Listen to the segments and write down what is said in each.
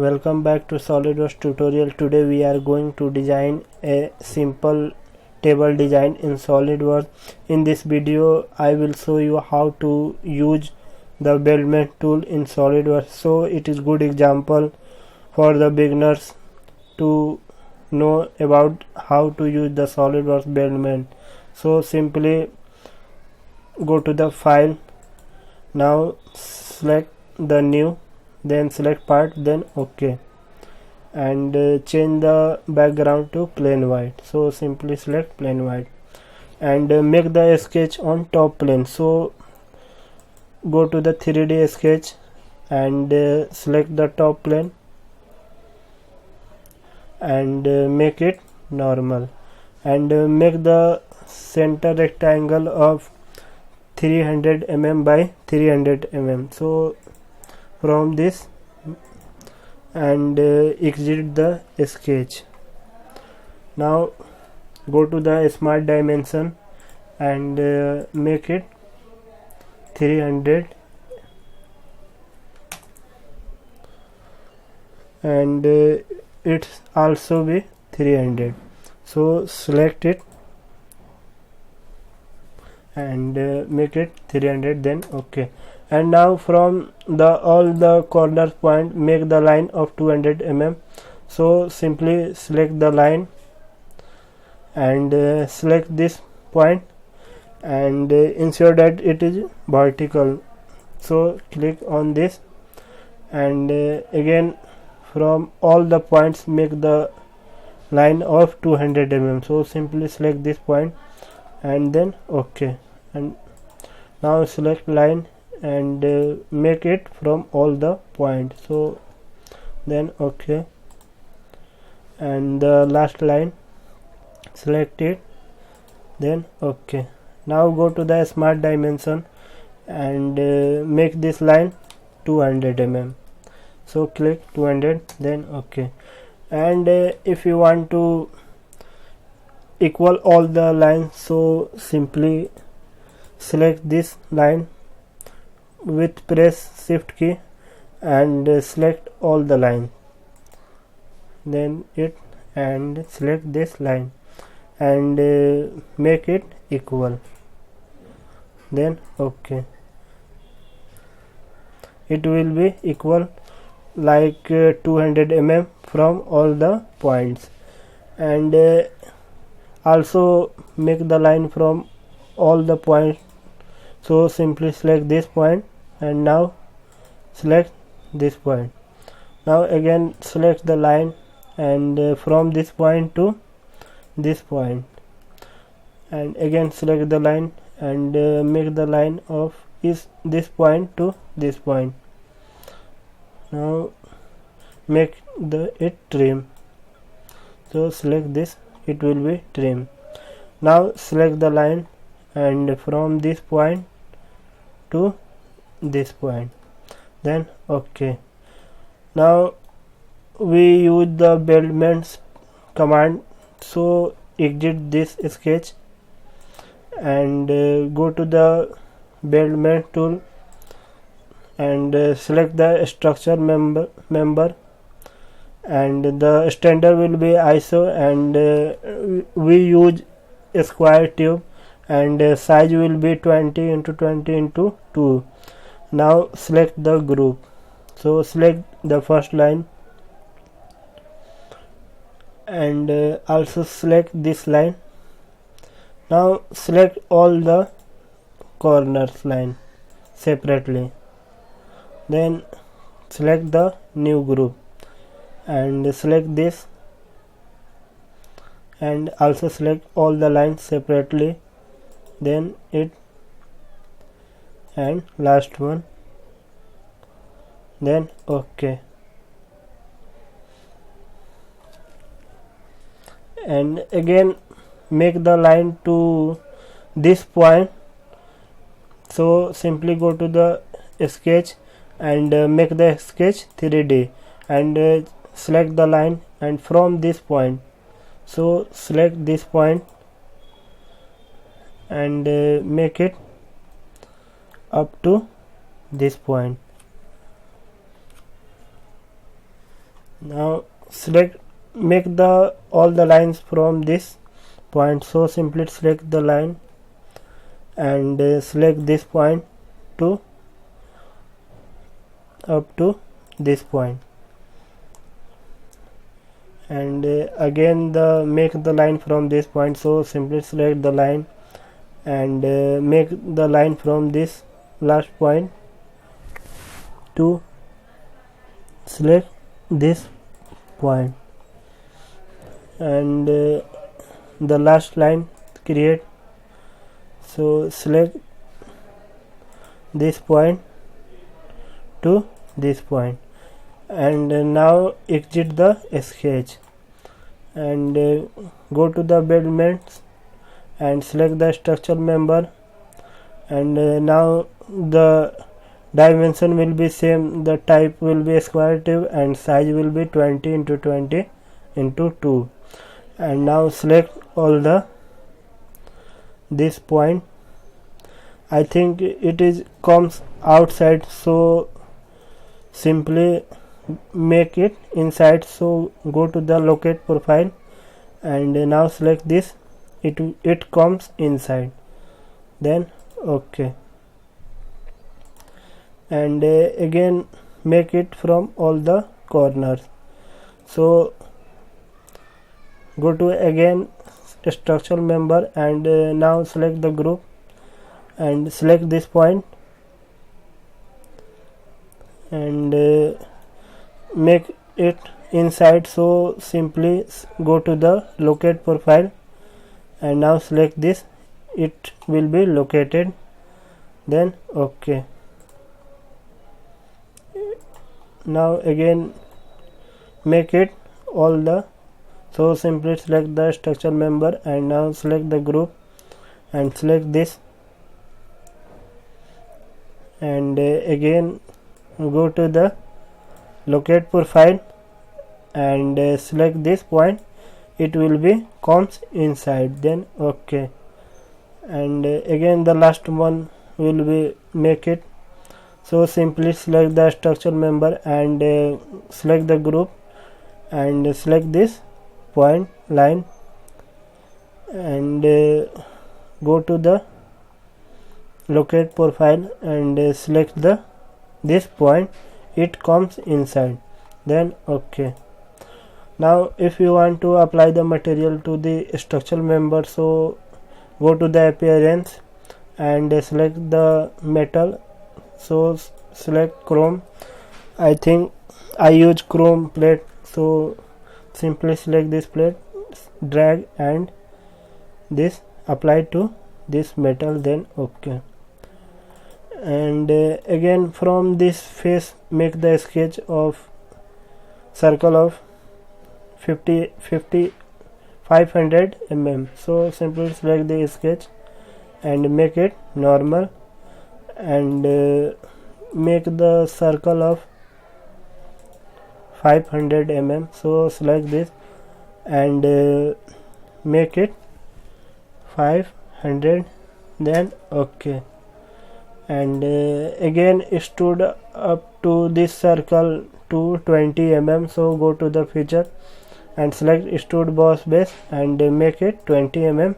Welcome back to Solidworks tutorial. Today we are going to design a simple table design in Solidworks. In this video I will show you how to use the weldment tool in Solidworks. So it is good example for the beginners to know about how to use the Solidworks weldment. So simply go to the file. Now select the new, then select part, then OK, and change the background to plain white. So simply select plain white and make the sketch on top plane. So go to the 3D sketch and select the top plane and make it normal and make the center rectangle of 300 mm by 300 mm. So from this and exit the sketch. Now go to the smart dimension and make it 300 and it also be 300. So select it and make it 300, then OK. And now from all the corner point make the line of 200 mm. So simply select the line and select this point and ensure that it is vertical. So click on this and again from all the points make the line of 200 mm. So simply select this point and then OK, and now select line and make it from all the points. So then OK, and the last line select it, then OK. Now go to the smart dimension and make this line 200 mm. So click 200, then OK. And if you want to equal all the lines, so simply select this line with press shift key and select all the lines, then it and select this line and make it equal, then OK. It will be equal like 200 mm from all the points, and also make the line from all the points. So simply select this point and now select this point. Now again select the line and from this point to this point, and again select the line and make the line of this point to this point. Now make it trim. So select this, it will be trim. Now select the line and from this point to this point, then OK. Now we use the weldments command. So exit this sketch and go to the weldment tool and select the structure member and the standard will be ISO, and we use a square tube and size will be 20 into 20 into 2. Now select the group. So select the first line and also select this line. Now select all the corners line separately, then select the new group and select this and also select all the lines separately, then it and last one, then OK. And again make the line to this point. So simply go to the sketch and make the sketch 3D and select the line and from this point, so select this point and make it up to this point. Now make the all the lines from this point, so simply select the line and select this point to up to this point, and again make the line from this point, so simply select the line and make the line from this last point to select this point, and the last line create, so select this point to this point, and now exit the sketch and go to the weldments and select the structural member, and now the dimension will be same, the type will be square tube and size will be 20 into 20 into 2, and now select all the this point. I think it is comes outside, so simply make it inside, so go to the locate profile and now select this, it comes inside, then OK, and again make it from all the corners, so go to again structural member and now select the group and select this point and make it inside, so simply go to the locate profile and now select this, it will be located, then OK. Now again make it all the, so simply select the structure member and now select the group and select this, and again go to the locate profile and select this point, it will be comes inside, then OK, and again the last one will be make it, so simply select the structure member and select the group and select this point line and go to the locate profile and select the this point, it comes inside, then OK. Now if you want to apply the material to the structural member, so go to the appearance and select the metal, so select chrome, I think I use chrome plate, so simply select this plate, drag and this apply to this metal, then OK, and again from this face make the sketch of circle of 500 mm, so simply select the sketch and make it normal and make the circle of 500 mm, so select this and make it 500, then OK, and again extrude up to this circle to 20 mm, so go to the feature and select extrude boss base and make it 20 mm,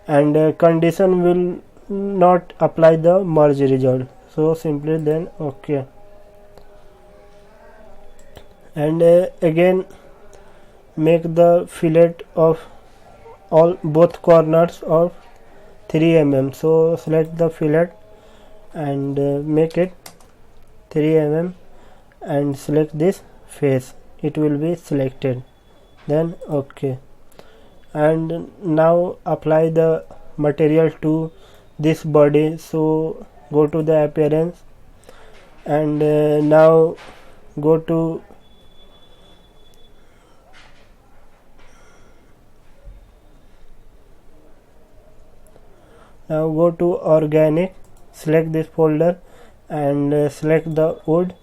and condition will not apply the merge result, so simply then OK, and again make the fillet of all both corners of 3 mm, so select the fillet and make it 3 mm and select this face, it will be selected, then OK, and now apply the material to this body, so go to the appearance and now go to organic, select this folder and select the wood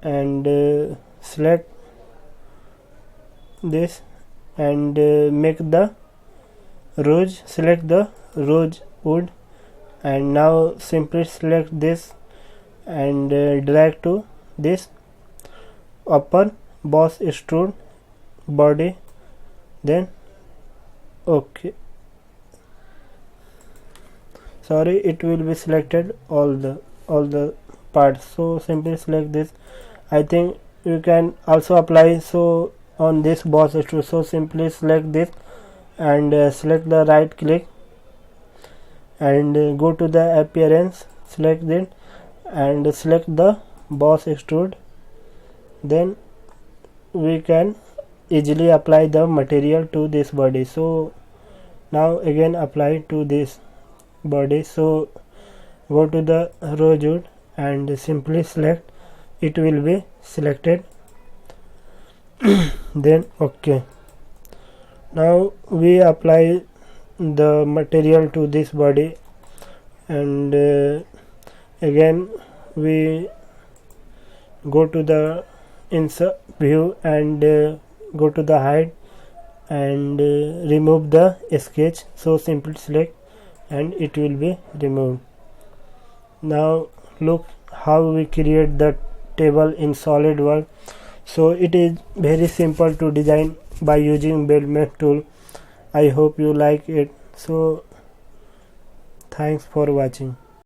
and select this and make the rose, select the rose wood and now simply select this and drag to this upper boss extrude body, then okay, sorry, it will be selected all the parts. So simply select this. I think you can also apply so on this boss extrude. So simply select this and select the right click and go to the appearance, select it and select the boss extrude. Then we can easily apply the material to this body. So now again apply to this body. So go to the row jute and simply select, it will be selected. Then okay, now we apply the material to this body and again we go to the insert view and go to the height and remove the sketch. So simply select and it will be removed. Now look how we create the table in SolidWorks. So it is very simple to design by using Weldments tool. I hope you like it. So thanks for watching.